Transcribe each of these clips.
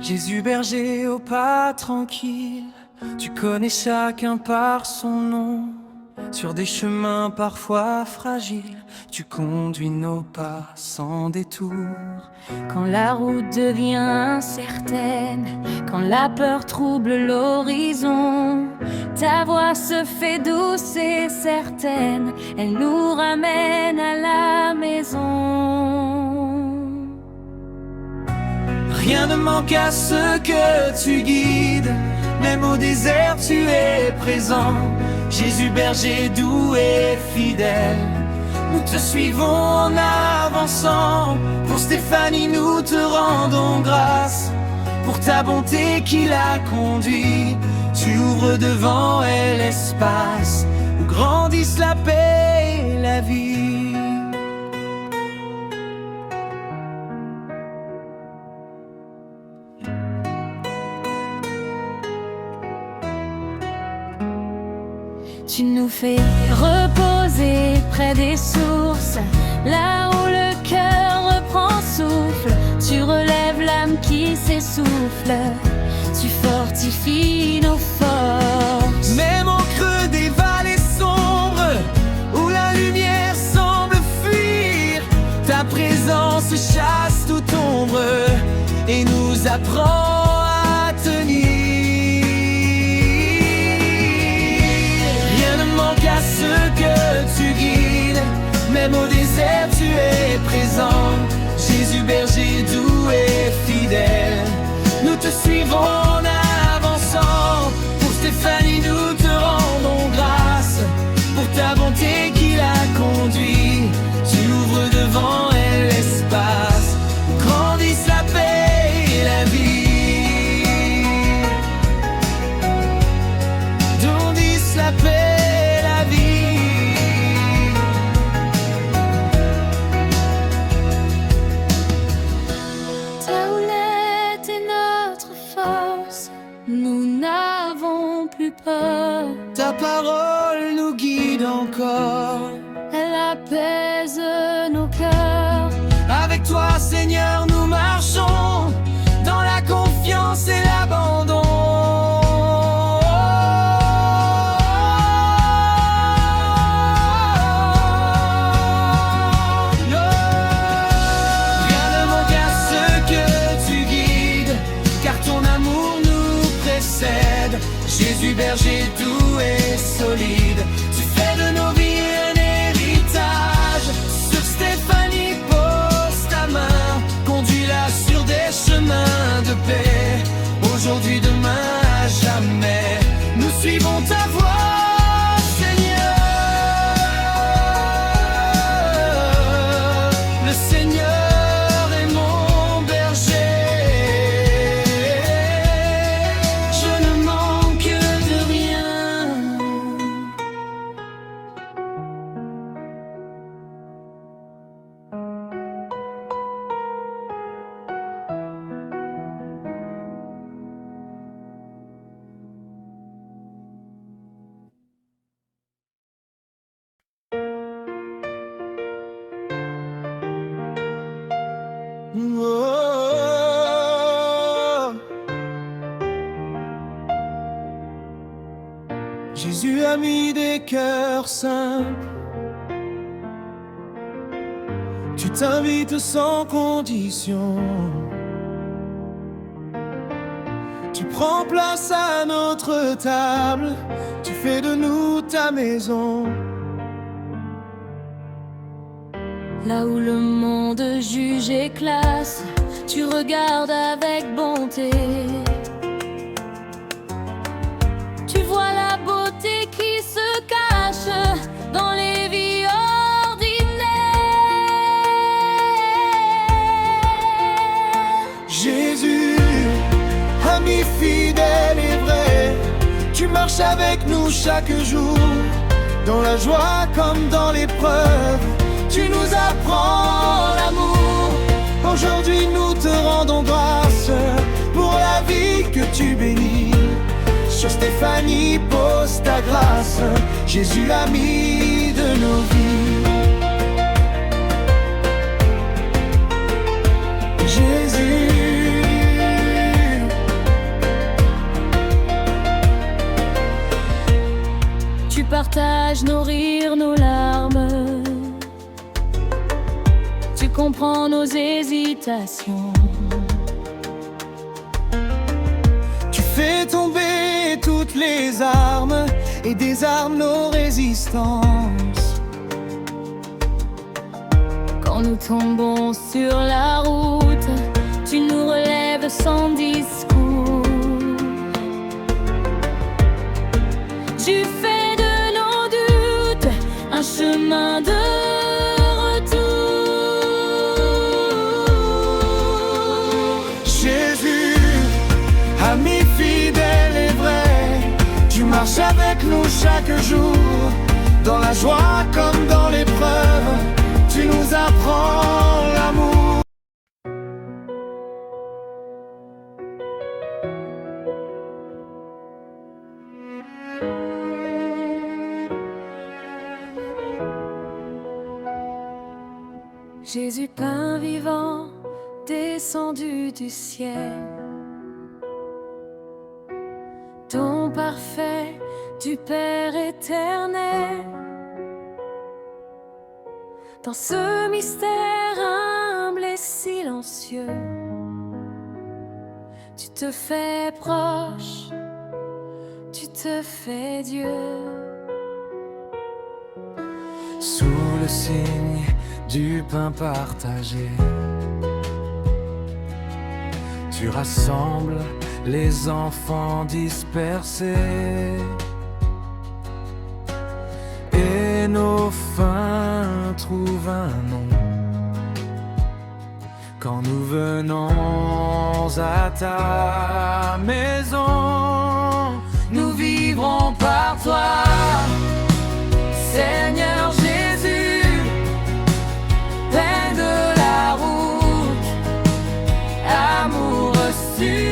Jésus berger au pas tranquille, tu connais chacun par son nom. Sur des chemins parfois fragiles, tu conduis nos pas sans détour. Quand la route devient incertaine, quand la peur trouble l'horizon, ta voix se fait douce et certaine, elle nous ramène à la maison. Rien ne manque à ce que tu guides, même au désert tu es présent. Jésus berger doux et fidèle, nous te suivons en avançant. Pour Stéphanie nous te rendons grâce, pour ta bonté qui la conduit. Tu ouvres devant elle l'espace où grandissent la paix et la vie. Tu nous fais reposer près des sources, là où le cœur reprend souffle. Tu relèves l'âme qui s'essouffle, tu fortifies nos forces. Même au creux des vallées sombres, où la lumière semble fuir, ta présence chasse toute ombre et nous apprend à tenir. À ce que tu guides, même au désert tu es présent. Jésus berger doux et fidèle, nous te suivons en avançant. Pour Stéphanie nous te rendons grâce, pour ta bonté qui la conduit. Tu ouvres devant elle l'espace où grandissent la paix et la vie. Grandissent la paix. Ta parole nous guide encore, elle apaise nos cœurs. Avec toi Seigneur nous marchons dans la confiance et l'abandon. Rien ne manque à ce que tu guides, car ton amour nous précède. Jésus berger doux et solide, tu fais de nos vies un héritage. Sur Stéphanie pose ta main, conduis-la sur des chemins de paix. Aujourd'hui, demain, à jamais, nous suivons ta voix, Seigneur. Le Seigneur est mon berger. Jésus a mis des cœurs simples, tu t'invites sans condition. Tu prends place à notre table, tu fais de nous ta maison. Là où le monde juge et classe, tu regardes avec bonté. Tu vois la beauté qui se cache dans les vies ordinaires. Jésus, ami fidèle et vrai, tu marches avec nous chaque jour, dans la joie comme dans l'épreuve. Tu nous apprends l'amour. Aujourd'hui nous te rendons grâce pour la vie que tu bénis. Sur Stéphanie pose ta grâce, Jésus l'ami de nos vies. Jésus, partage nos rires, nos larmes. Tu comprends nos hésitations. Tu fais tomber toutes les armes et désarmes nos résistances. Quand nous tombons sur la route, tu nous relèves sans discours. Tu fais de nos doutes un chemin de retour. Jésus, ami fidèle et vrai, tu marches avec nous chaque jour, dans la joie comme dans l'épreuve, tu nous apprends l'amour. Jésus, pain vivant, descendu du ciel, don parfait du Père éternel. Dans ce mystère humble et silencieux, tu te fais proche, tu te fais Dieu. Sous le signe du pain partagé, tu rassembles les enfants dispersés, et nos fins trouvent un nom. Quand nous venons à ta maison, nous vivrons par toi, Seigneur Jésus, pain de la route, amour reçu.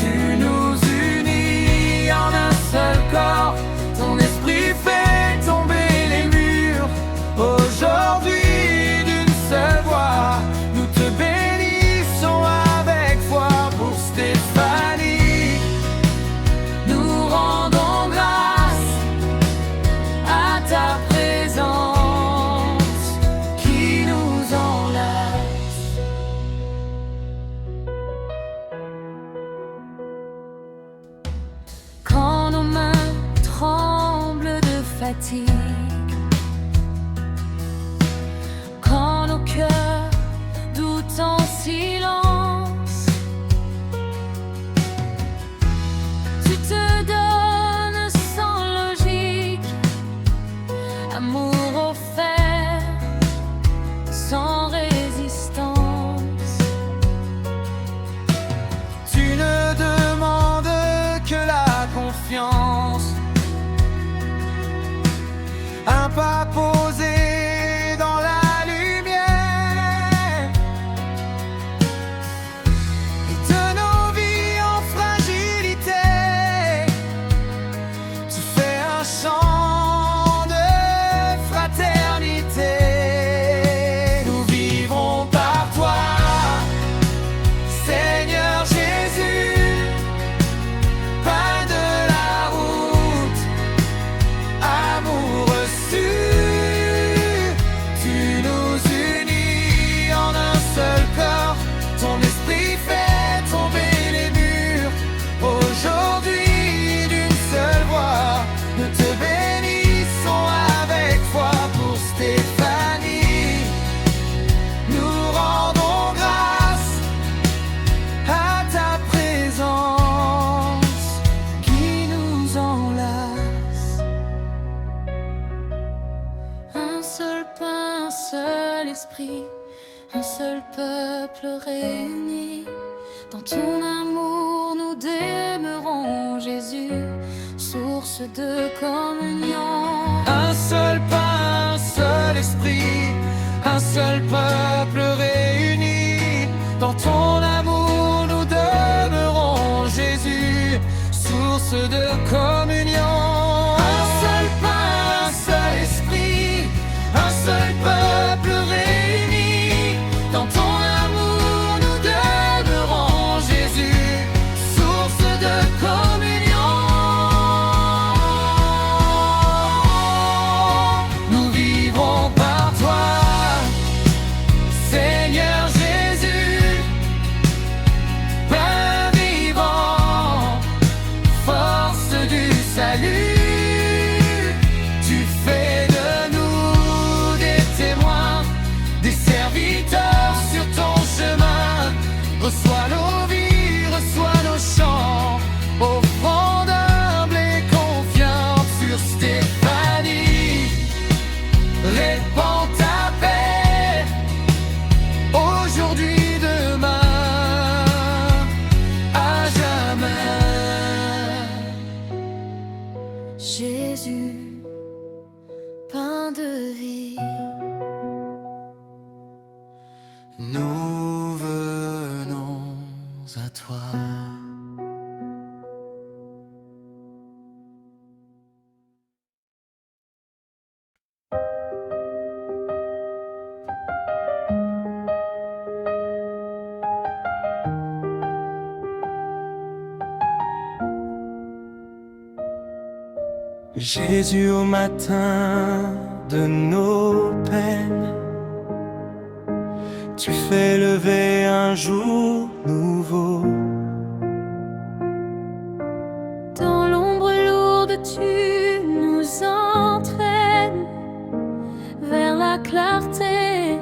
Tu nous unis en un seul corps, ton esprit fait tomber les murs. Aujourd'hui d'une seule voix, nous te bénissons avec foi pour Stéphanie. Nous rendons grâce à ta présence qui nous enlace. Quand nos mains tremblent de fatigue, quand nos cœurs doutent en silence, tu te donnes sans logique, amour offert sans résistance. Tu ne demandes que la confiance, un pas posé dans la lumière, et de nos vies en fragilité, tu fais un chant de fraternité. Nous vivrons par toi, Seigneur Jésus, pain de la route, amour reçu. Tu nous unis en un seul corps, ton esprit fait tomber les murs. Aujourd'hui d'une seule voix, nous te bénissons avec foi pour Stéphanie. Nous rendons grâce à ta présence qui nous enlace. Un seul pain, un seul esprit, un seul peuple réuni. Dans ton amour nous demeurons, Jésus, source de communion. Un seul pain, un seul esprit, un seul peuple réuni. Dans ton amour nous demeurons, Jésus, source de communion. Un seul pain, un seul esprit, un seul peuple réuni. Dans ton amour nous demeurons, Jésus, source de communion. Jésus, au matin de nos peines, tu fais lever un jour nouveau. Dans l'ombre lourde, tu nous entraînes vers la clarté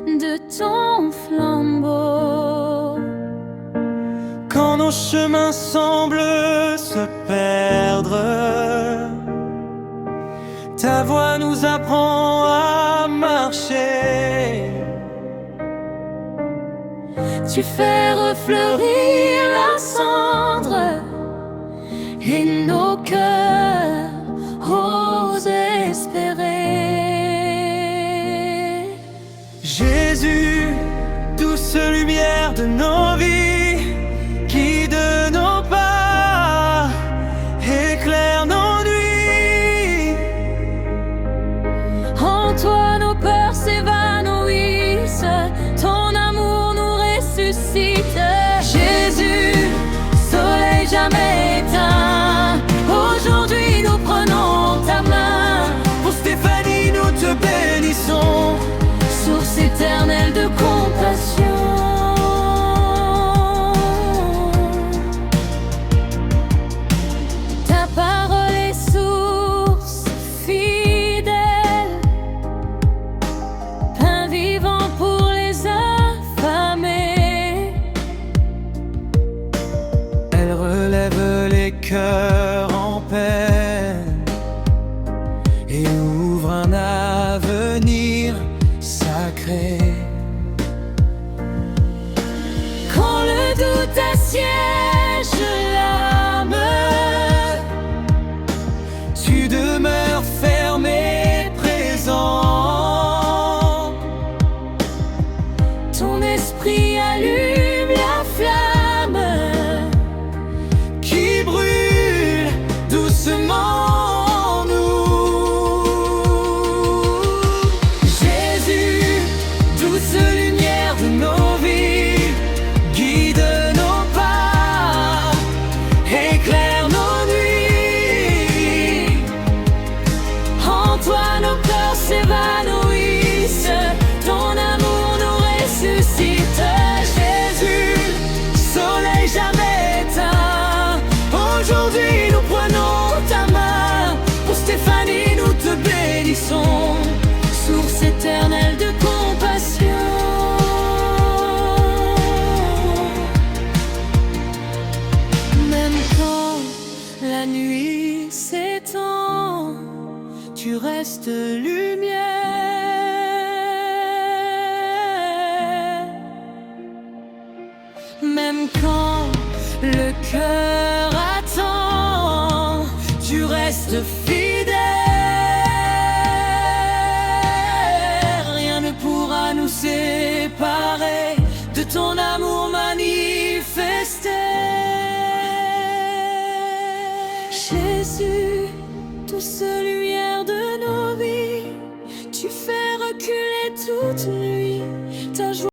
de ton flambeau. Quand nos chemins semblent se perdre, ta voix nous apprend à marcher. Tu fais refleurir la cendre et nos cœurs osent espérer. Jésus, douce lumière de nos vies, guide nos pas, éclaire nos nuits. En toi nos peurs s'évanouissent, ton amour nous ressuscite. Jésus, soleil jamais éteint, aujourd'hui nous prenons ta main. Pour Stéphanie, nous te bénissons, Source éternelle de compassion. Ta parole est source fidèle, pain vivant pour les affamés. elle relève les cœurs en peine et ouvre un avenir sacré. Quand le doute assiège l'âme, Tu demeures ferme et présent. ton esprit allume la flamme Qui brûle doucement en nous. Jésus, douce lumière de nos vies, guide nos pas, éclaire nos nuits. En toi nos cœurs s'évanouissent, ton amour nous ressuscite. Jésus, soleil jamais éteint, aujourd'hui nous prenons ta main. Pour Stéphanie, nous te bénissons, Source éternelle de compassion. Même quand la nuit s'étend, tu restes lumière. Même quand le cœur attend, tu restes fidèle. Rien ne pourra nous séparer de ton amour manifesté. Jésus, douce lumière de nos vies, tu fais reculer toute nuit ta joie.